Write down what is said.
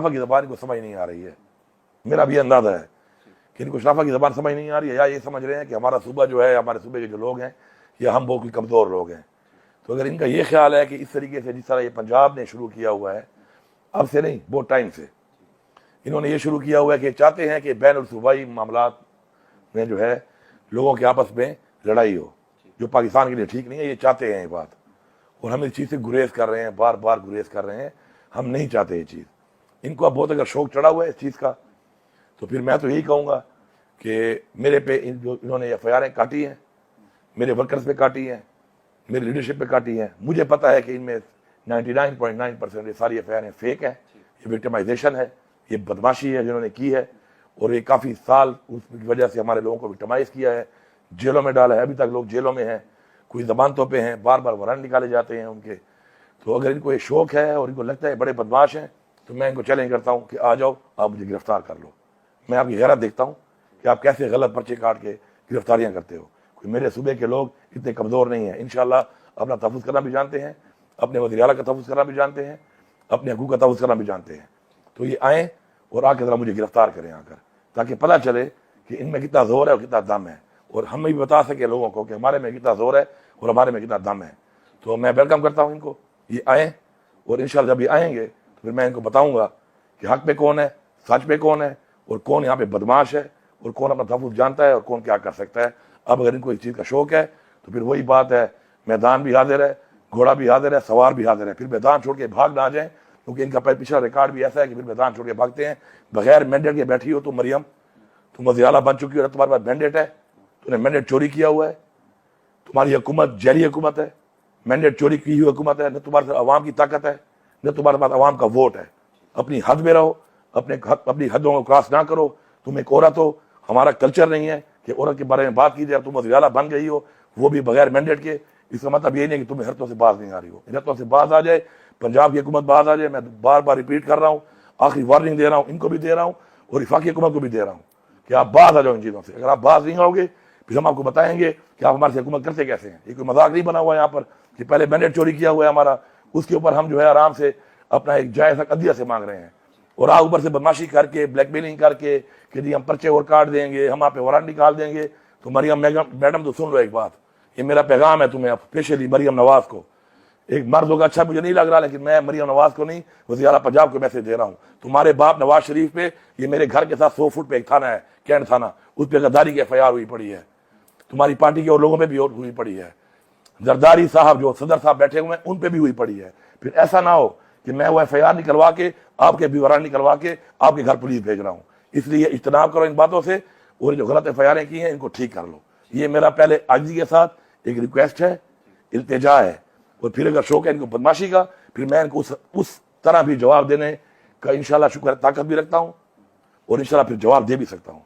शराफा की ज़बान को समझ नहीं आ रही है। मेरा भी अंदाज़ा है कि इनको शराफा की ज़बान समझ नहीं आ रही है, या ये समझ रहे हैं कि हमारा सूबा जो है, हमारे सूबे के जो लोग हैं, या हम बहुत कमज़ोर लोग हैं। तो अगर इनका ये ख्याल है कि इस तरीके से जिस तरह ये पंजाब ने शुरू किया हुआ है, अब से नहीं बहुत टाइम से इन्होंने ये शुरू किया हुआ है कि चाहते हैं कि बैन सूबाई मामलात में जो है लोगों के आपस में लड़ाई हो, जो पाकिस्तान के लिए ठीक नहीं है। ये चाहते हैं ये बात, और हम इस चीज़ से गुरेज कर रहे हैं, बार बार गुरेज कर रहे हैं। हम नहीं चाहते ये चीज़। इनको अब बहुत अगर शौक चढ़ा हुआ है इस चीज़ का, तो फिर मैं तो यही कहूँगा कि मेरे पे जो इन्होंने एफआईआरें काटी हैं, मेरे वर्कर्स पे काटी हैं, मेरी लीडरशिप पे काटी हैं, मुझे पता है कि इनमें 99.9% ये सारी एफआईआरें फेक हैं। ये विक्टिमाइजेशन है, ये बदमाशी है जिन्होंने की है, और ये काफ़ी साल उसकी वजह से हमारे लोगों को विक्टिमाइज किया है, जेलों में डाला है। अभी तक लोग जेलों में हैं, कोई जमानतों पे हैं, बार बार वारंट निकाले जाते हैं उनके। तो अगर इनको ये शौक है और इनको लगता है बड़े बदमाश हैं, तो मैं इनको चैलेंज करता हूँ कि आ जाओ, आप मुझे गिरफ्तार कर लो। मैं आपकी गैरत देखता हूँ कि आप कैसे गलत पर्चे काट के गिरफ्तारियाँ करते हो। कोई मेरे सूबे के लोग इतने कमज़ोर नहीं हैं। इंशाल्लाह अपना तहफ़्फ़ुज़ करना भी जानते हैं, अपने वज़ीर आला का तहफ़्फ़ुज़ करना भी जानते हैं, अपने हकूक़ का तहफ़्फ़ुज़ करना भी जानते हैं। तो ये आएँ और आके ज़रा मुझे गिरफ्तार करें आकर, ताकि पता चले कि इनमें कितना ज़ोर है और कितना दम है, और हम भी बता सकें लोगों को कि हमारे में कितना ज़ोर है और हमारे में कितना दम है। तो मैं वेलकम करता हूँ इनको, ये आएँ, और इंशाल्लाह जब ये आएंगे तो फिर मैं इनको बताऊँगा कि हक पे कौन है, सच पे कौन है, और कौन यहाँ पे बदमाश है, और कौन अपना तहफ़्फ़ुज़ जानता है, और कौन क्या कर सकता है। अब अगर इनको इस चीज़ का शौक है तो फिर वही बात है, मैदान भी हाजिर है, घोड़ा भी हाजिर है, सवार भी हाजिर है। फिर मैदान छोड़ के भाग ना जाएँ, क्योंकि इनका पिछला रिकॉर्ड भी ऐसा है कि फिर मैदान छोड़ के भागते हैं। बगैर मैंडेट के बैठी हो तुम मरियम, तुम वज़ीर आला बन चुकी हो, तुम्हारे पास मैंडेट है, तुमने मैंडेट चोरी किया हुआ है, तुम्हारी हुकूमत जैली हुकूमत है, मैंडेट चोरी की हुई हुकूमत है। न तुम्हारे पास अवाम की ताकत है, न तुम्हारे पास अवाम का वोट है। अपनी हद में रहो, अपनी हदों को क्रॉस ना करो। तुम एक औरत हो, हमारा कल्चर नहीं है कि औरत के बारे में बात की जाए। तुम वज़ीर आला बन गई हो, वो भी बगैर मैंडेट के। इसका मतलब ये नहीं कि तुम्हें हरतों से बाज नहीं आ रही हो। हरतों से बाज आ जाए, पंजाब की हुकूमत बाज आ जाए। मैं बार बार रिपीट कर रहा हूँ, आखिरी वार्निंग दे रहा हूँ, इनको भी दे रहा हूँ और वफाकी हुकूमत को भी दे रहा हूँ कि आप बाज आ जाओ इन चीज़ों से। अगर आप बाज नहीं आओगे फिर हम आपको बताएंगे कि आप हमारे से हुकूमत करते कैसे हैं। ये कोई मजाक नहीं बना हुआ है यहाँ पर कि पहले मैंडेट चोरी किया हुआ है हमारा, उसके ऊपर हम जो है आराम से अपना एक जायज़ हक अदलिया से मांग रहे हैं, और आप ऊपर से बदमाशी करके, ब्लैकमेलिंग करके कि जी हम पर्चे और काट देंगे, हम आप पे वारंट निकाल देंगे। तो मरियम मैडम तो सुन लो एक बात, ये मेरा पैगाम है तुम्हें स्पेशली मरियम नवाज को। एक मर्द होगा अच्छा मुझे नहीं लग रहा, लेकिन मैं मरियम नवाज को नहीं, वज़ीर आला पंजाब को मैसेज दे रहा हूँ। तुम्हारे बाप नवाज शरीफ पे, ये मेरे घर के साथ 100 फुट पे एक थाना है, कैंट थाना, उस पर गद्दारी की एफआईआर हुई पड़ी है। तुम्हारी पार्टी के और लोगों पे भी हुई पड़ी है। जरदारी साहब जो सदर साहब बैठे हुए हैं उन पे भी हुई पड़ी है। फिर ऐसा ना हो कि मैं वो एफआईआर निकलवा के, आपके भी वारंट निकलवा के आपके घर पुलिस भेज रहा हूँ। इसलिए इज्तनाब करो इन बातों से, और जो गलत एफआईआरें की हैं इनको ठीक कर लो। ये मेरा पहले आजिज़ी के साथ एक रिक्वेस्ट है, इल्तिजा है। और फिर अगर शौक है इनको बदमाशी का, फिर मैं इनको उस तरह भी जवाब देने का इंशाल्लाह शुक्र ताकत भी रखता हूँ, और इंशाल्लाह फिर जवाब दे भी सकता हूँ।